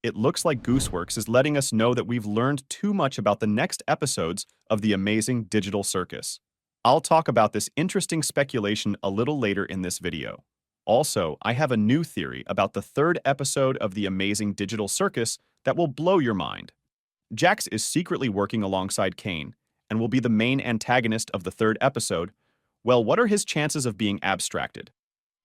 It looks like Gooseworks is letting us know that we've learned too much about the next episodes of the Amazing Digital Circus. I'll talk about this interesting speculation a little later in this video. Also, I have a new theory about the third episode of the Amazing Digital Circus that will blow your mind. Jax is secretly working alongside Caine and will be the main antagonist of the third episode. Well, what are his chances of being abstracted?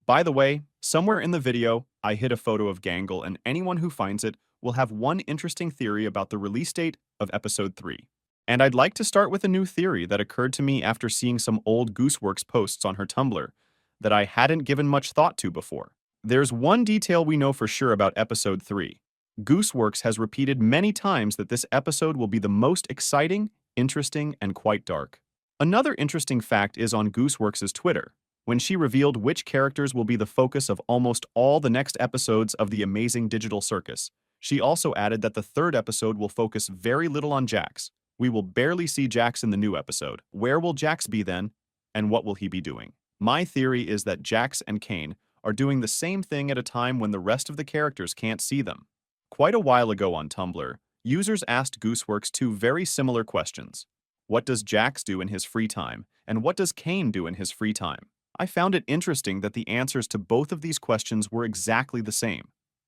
By the way, somewhere in the video, I hid a photo of Gangle, and anyone who finds it will have one interesting theory about the release date of episode 3. And I'd like to start with a new theory that occurred to me after seeing some old Gooseworks posts on her Tumblr that I hadn't given much thought to before. There's one detail we know for sure about episode 3. Gooseworks has repeated many times that this episode will be the most exciting, interesting, and quite dark. Another interesting fact is on Gooseworks' Twitter, when she revealed which characters will be the focus of almost all the next episodes of the Amazing Digital Circus. She also added that the third episode will focus very little on Jax. We will barely see Jax in the new episode. Where will Jax be then, and what will he be doing? My theory is that Jax and Caine are doing the same thing at a time when the rest of the characters can't see them. Quite a while ago on Tumblr, users asked Gooseworks two very similar questions. What does Jax do in his free time, and what does Caine do in his free time? I found it interesting that the answers to both of these questions were exactly the same.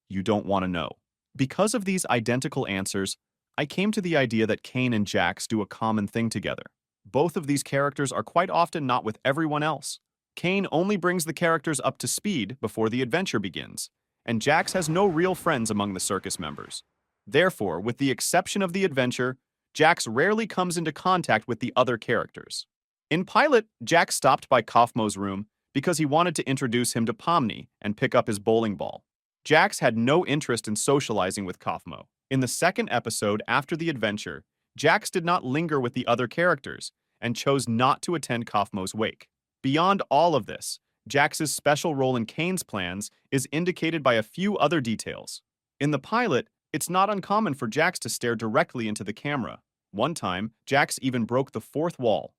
You don't want to know. Because of these identical answers, I came to the idea that Caine and Jax do a common thing together. Both of these characters are quite often not with everyone else. Caine only brings the characters up to speed before the adventure begins, and Jax has no real friends among the circus members. Therefore, with the exception of the adventure, Jax rarely comes into contact with the other characters. In pilot, Jax stopped by Kaufmo's room because he wanted to introduce him to Pomni and pick up his bowling ball. Jax had no interest in socializing with Kaufmo. In the second episode after the adventure, Jax did not linger with the other characters and chose not to attend Kaufmo's wake. Beyond all of this, Jax's special role in Caine's plans is indicated by a few other details. In the pilot, it's not uncommon for Jax to stare directly into the camera. One time, Jax even broke the fourth wall.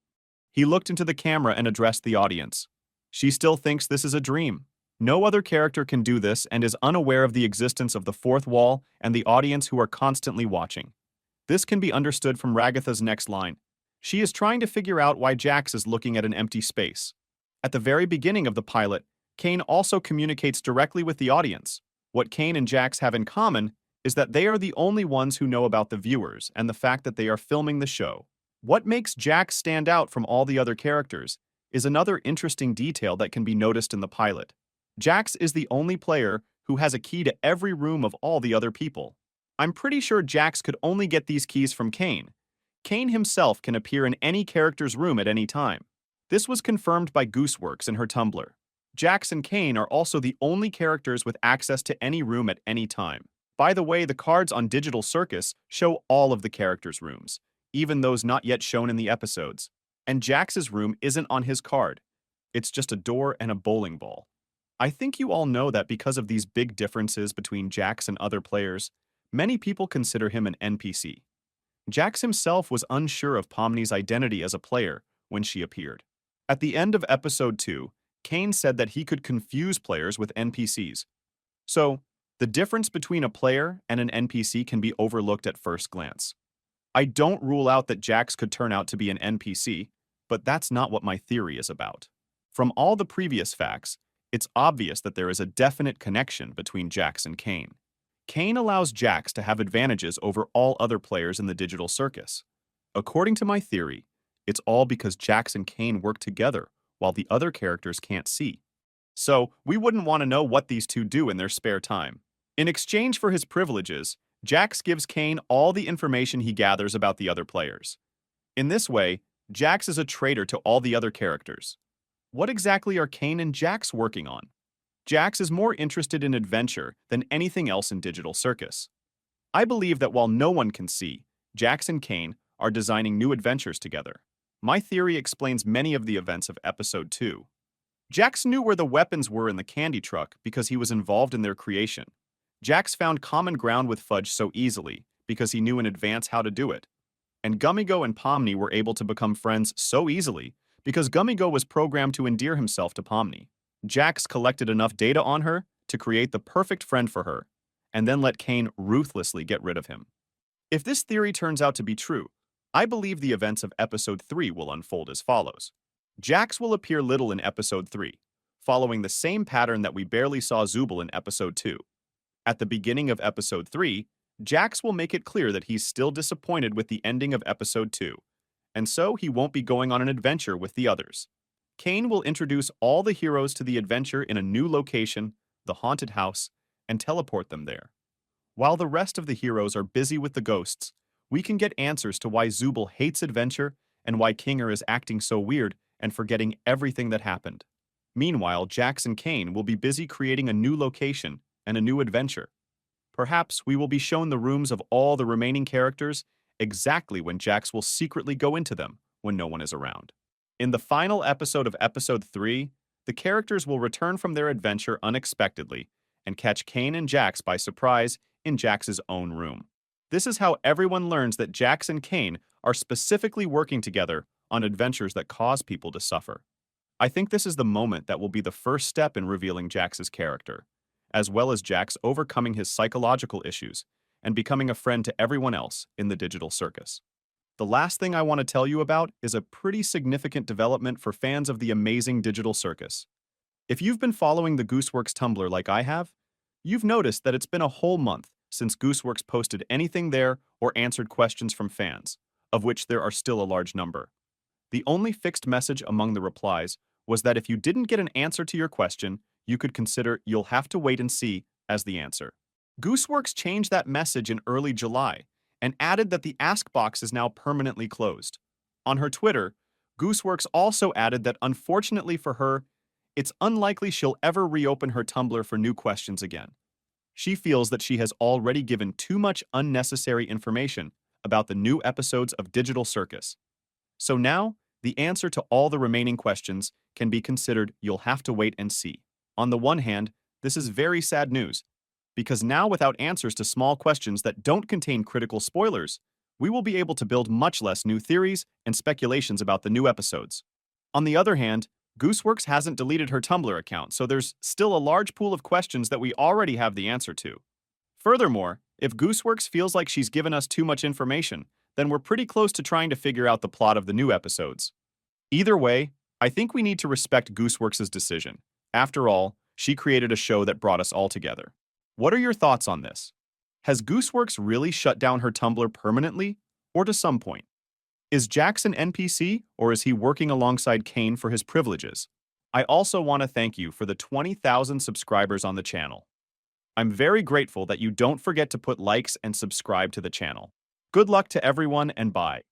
He looked into the camera and addressed the audience. She still thinks this is a dream. No other character can do this and is unaware of the existence of the fourth wall and the audience who are constantly watching. This can be understood from Ragatha's next line. She is trying to figure out why Jax is looking at an empty space. At the very beginning of the pilot, Caine also communicates directly with the audience. What Caine and Jax have in common is that they are the only ones who know about the viewers and the fact that they are filming the show. What makes Jax stand out from all the other characters is another interesting detail that can be noticed in the pilot. Jax is the only player who has a key to every room of all the other people. I'm pretty sure Jax could only get these keys from Caine. Caine himself can appear in any character's room at any time. This was confirmed by Gooseworks in her Tumblr. Jax and Caine are also the only characters with access to any room at any time. By the way, the cards on Digital Circus show all of the characters' rooms, even those not yet shown in the episodes. And Jax's room isn't on his card. It's just a door and a bowling ball. I think you all know that because of these big differences between Jax and other players, many people consider him an NPC. Jax himself was unsure of Pomni's identity as a player when she appeared. At the end of episode 2, Caine said that he could confuse players with NPCs. So, the difference between a player and an NPC can be overlooked at first glance. I don't rule out that Jax could turn out to be an NPC, but that's not what my theory is about. From all the previous facts, it's obvious that there is a definite connection between Jax and Caine. Caine allows Jax to have advantages over all other players in the digital circus. According to my theory, it's all because Jax and Caine work together while the other characters can't see. So, we wouldn't want to know what these two do in their spare time. In exchange for his privileges, Jax gives Caine all the information he gathers about the other players. In this way, Jax is a traitor to all the other characters. What exactly are Caine and Jax working on? Jax is more interested in adventure than anything else in Digital Circus. I believe that while no one can see, Jax and Caine are designing new adventures together. My theory explains many of the events of episode 2. Jax knew where the weapons were in the candy truck because he was involved in their creation. Jax found common ground with Fudge so easily because he knew in advance how to do it. And Gummigo and Pomni were able to become friends so easily because Gummigo was programmed to endear himself to Pomni. Jax collected enough data on her to create the perfect friend for her, and then let Caine ruthlessly get rid of him. If this theory turns out to be true, I believe the events of Episode 3 will unfold as follows. Jax will appear little in Episode 3, following the same pattern that we barely saw Zubul in Episode 2. At the beginning of Episode 3, Jax will make it clear that he's still disappointed with the ending of Episode 2, and so he won't be going on an adventure with the others. Caine will introduce all the heroes to the adventure in a new location, the haunted house, and teleport them there. While the rest of the heroes are busy with the ghosts, we can get answers to why Zubul hates adventure and why Kinger is acting so weird and forgetting everything that happened. Meanwhile, Jax and Caine will be busy creating a new location and a new adventure. Perhaps we will be shown the rooms of all the remaining characters exactly when Jax will secretly go into them when no one is around. In the final episode of Episode 3, the characters will return from their adventure unexpectedly and catch Caine and Jax by surprise in Jax's own room. This is how everyone learns that Jax and Caine are specifically working together on adventures that cause people to suffer. I think this is the moment that will be the first step in revealing Jax's character, as well as Jax overcoming his psychological issues and becoming a friend to everyone else in the digital circus. The last thing I want to tell you about is a pretty significant development for fans of the Amazing Digital Circus. If you've been following the Gooseworks Tumblr like I have, you've noticed that it's been a whole month since Gooseworks posted anything there or answered questions from fans, of which there are still a large number. The only fixed message among the replies was that if you didn't get an answer to your question, you could consider "you'll have to wait and see" as the answer. Gooseworks changed that message in early July and added that the ask box is now permanently closed. On her Twitter, Gooseworks also added that unfortunately for her, it's unlikely she'll ever reopen her Tumblr for new questions again. She feels that she has already given too much unnecessary information about the new episodes of Digital Circus. So now, the answer to all the remaining questions can be considered "you'll have to wait and see." On the one hand, this is very sad news, because now without answers to small questions that don't contain critical spoilers, we will be able to build much less new theories and speculations about the new episodes. On the other hand, Gooseworks hasn't deleted her Tumblr account, so there's still a large pool of questions that we already have the answer to. Furthermore, if Gooseworks feels like she's given us too much information, then we're pretty close to trying to figure out the plot of the new episodes. Either way, I think we need to respect Gooseworks' decision. After all, she created a show that brought us all together. What are your thoughts on this? Has Gooseworks really shut down her Tumblr permanently, or to some point? Is Jax an NPC, or is he working alongside Caine for his privileges? I also want to thank you for the 20,000 subscribers on the channel. I'm very grateful that you don't forget to put likes and subscribe to the channel. Good luck to everyone and bye.